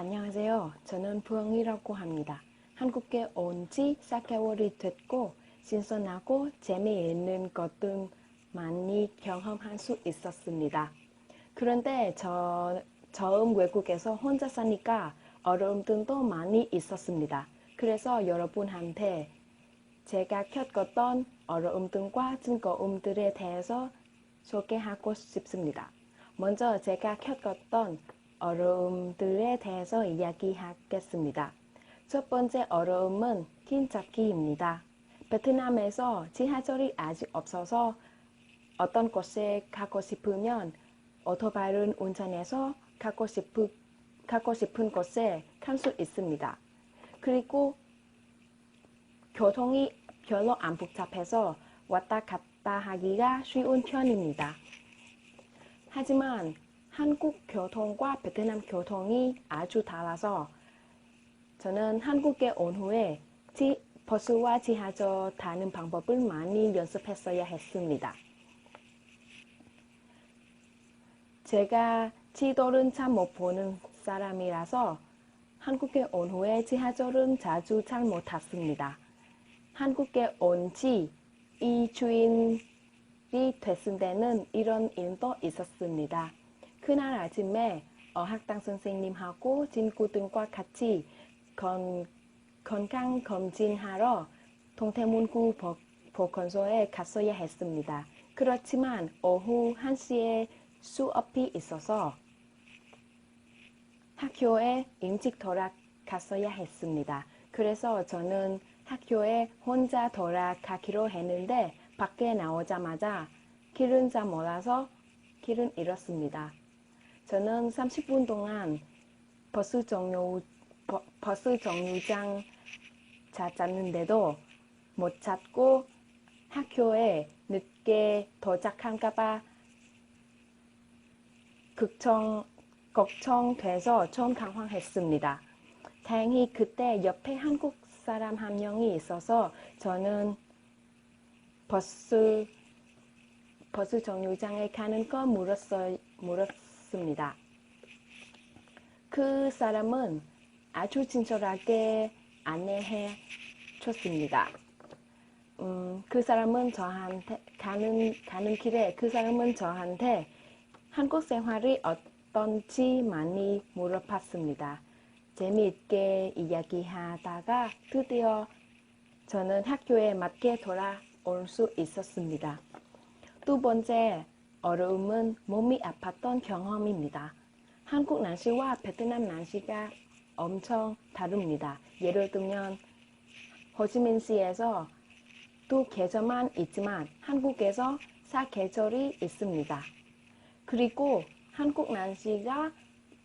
안녕하세요. 저는 부엉이라고 합니다. 한국에 온 지 4개월이 됐고 신선하고 재미있는 것들 많이 경험할 수 있었습니다. 그런데 처음 외국에서 혼자 사니까 어려움들도 많이 있었습니다. 그래서 여러분한테 제가 겪었던 어려움들과 즐거움들에 대해서 소개하고 싶습니다. 먼저 제가 겪었던 어려움들에 대해서 이야기하겠습니다. 첫 번째 어려움은 길 찾기입니다. 베트남에서 지하철이 아직 없어서 어떤 곳에 가고 싶으면 오토바이를 운전해서 가고 싶은 곳에 갈 수 있습니다. 그리고 교통이 별로 안 복잡해서 왔다 갔다 하기가 쉬운 편입니다. 하지만 한국 교통과 베트남 교통이 아주 달라서 저는 한국에 온 후에 버스와 지하철 타는 방법을 많이 연습했어야 했습니다. 제가 지도를 잘 못 보는 사람이라서 한국에 온 후에 지하철은 자주 잘 못 탔습니다. 한국에 온 지 2주일이 됐을 때는 이런 일도 있었습니다. 그날 아침에 어학당 선생님하고 친구들과 같이 건강검진하러 동대문구 보건소에 갔어야 했습니다. 그렇지만 오후 1시에 수업이 있어서 학교에 일찍 돌아갔어야 했습니다. 그래서 저는 학교에 혼자 돌아가기로 했는데 밖에 나오자마자 길은 잘 몰라서 길을 잃었습니다. 저는 30분 동안 버스 정류장 찾았는데도 못 찾고 학교에 늦게 도착할까봐 걱정돼서 좀 당황했습니다. 다행히 그때 옆에 한국 사람 한 명이 있어서 저는 버스 정류장에 가는 거 물었습니다. 그 사람은 아주 친절하게 안내해 줬습니다. 그 사람은 저한테 가는 길에 그 사람은 저한테 한국 생활이 어떤지 많이 물어봤습니다. 재미있게 이야기하다가 드디어 저는 학교에 맞게 돌아올 수 있었습니다. 두 번째 어려움은 몸이 아팠던 경험입니다. 한국 날씨와 베트남 날씨가 엄청 다릅니다. 예를 들면 호치민시에서 두 계절만 있지만 한국에서 4계절이 있습니다. 그리고 한국 날씨가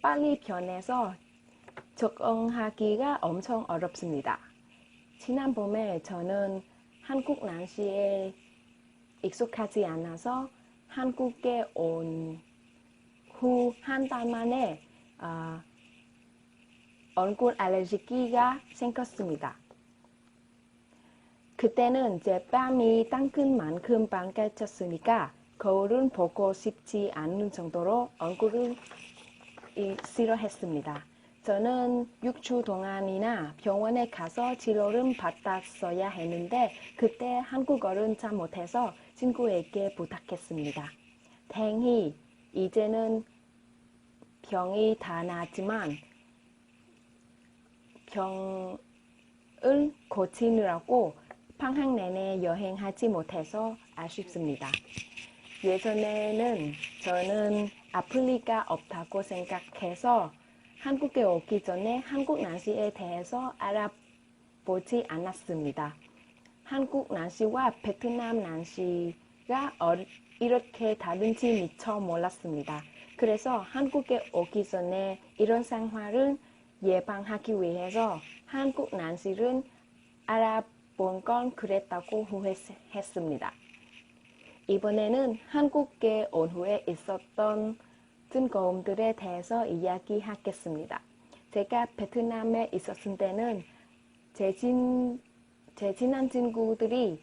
빨리 변해서 적응하기가 엄청 어렵습니다. 지난 봄에 저는 한국 날씨에 익숙하지 않아서 한국에 온 후 한 달 만에 얼굴 알레르기가 생겼습니다. 그때는 제 뺨이 땅끝 만큼 빨개졌으니까 거울은 보고 싶지 않은 정도로 얼굴을 싫어했습니다. 저는 6주 동안이나 병원에 가서 치료를 받았어야 했는데 그때 한국어를 잘 못해서 친구에게 부탁했습니다. 다행히 이제는 병이 다 나았지만 병을 고치느라고 방학 내내 여행하지 못해서 아쉽습니다. 예전에는 저는 아플 리가 없다고 생각해서 한국에 오기 전에 한국 날씨에 대해서 알아보지 않았습니다. 한국 날씨와 베트남 날씨가 이렇게 다른지 미처 몰랐습니다. 그래서 한국에 오기 전에 이런 생활을 예방하기 위해서 한국 날씨를 알아본 건 그랬다고 후회했습니다. 이번에는 한국에 온 후에 있었던 즐거움들에 대해서 이야기하겠습니다. 제가 베트남에 있었을 때는 제 친한 친구들이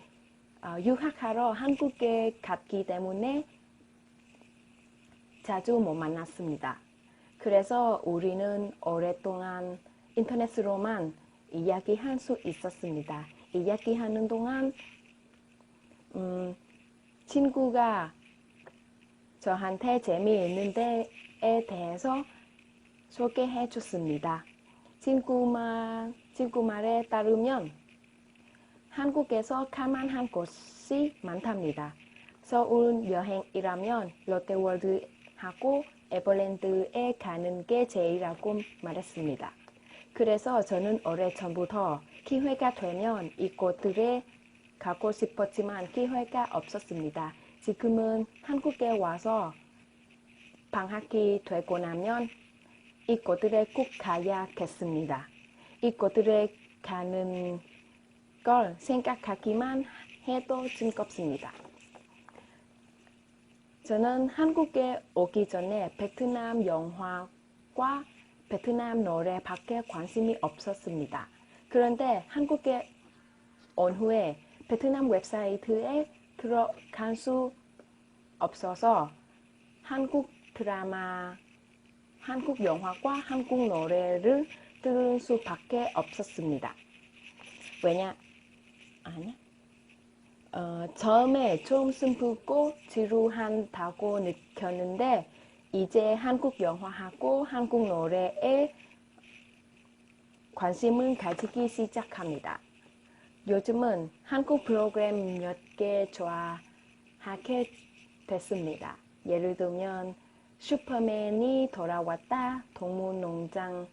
유학하러 한국에 갔기 때문에 자주 못 만났습니다. 그래서 우리는 오랫동안 인터넷으로만 이야기할 수 있었습니다. 이야기하는 동안 친구가 저한테 재미있는 데에 대해서 소개해 줬습니다. 친구 말에 따르면 한국에서 갈만한 곳이 많답니다. 서울 여행이라면 롯데월드하고 에버랜드에 가는 게 제일이라고 말했습니다. 그래서 저는 오래전부터 기회가 되면 이곳들에 가고 싶었지만 기회가 없었습니다. 지금은 한국에 와서 방학이 되고 나면 이곳들에 꼭 가야겠습니다. 이곳들에 가는 걸 생각하기만 해도 즐겁습니다. 저는 한국에 오기 전에 베트남 영화과 베트남 노래밖에 관심이 없었습니다. 그런데 한국에 온 후에 베트남 웹사이트에 들어갈 수 없어서 한국 드라마, 한국 영화과 한국 노래를 들을 수밖에 없었습니다. 처음에 좀 슬프고 지루한다고 느꼈는데 이제 한국 영화하고 한국 노래에 관심을 가지기 시작합니다. 요즘은 한국 프로그램 몇 개 좋아하게 됐습니다. 예를 들면 슈퍼맨이 돌아왔다, 동물농장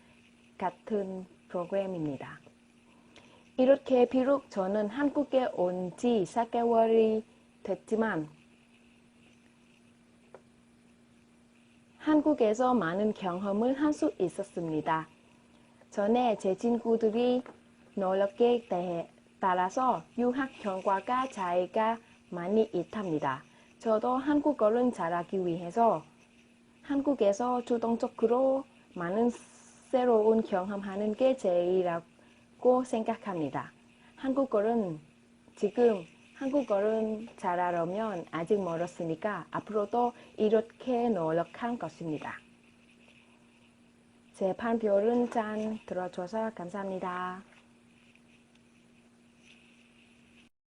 같은 프로그램입니다. 이렇게 비록 저는 한국에 온 지 4개월이 됐지만 한국에서 많은 경험을 할 수 있었습니다. 전에 제 친구들이 노력에 따라서 유학 결과가 차이가 많이 있답니다. 저도 한국어를 잘하기 위해서 한국에서 주동적으로 많은 새로운 경험하는 게 제일이라고 생각합니다. 지금 한국어를 잘하려면 아직 멀었으니까 앞으로도 이렇게 노력할 것입니다. 제 발표를 잘 들어줘서 감사합니다.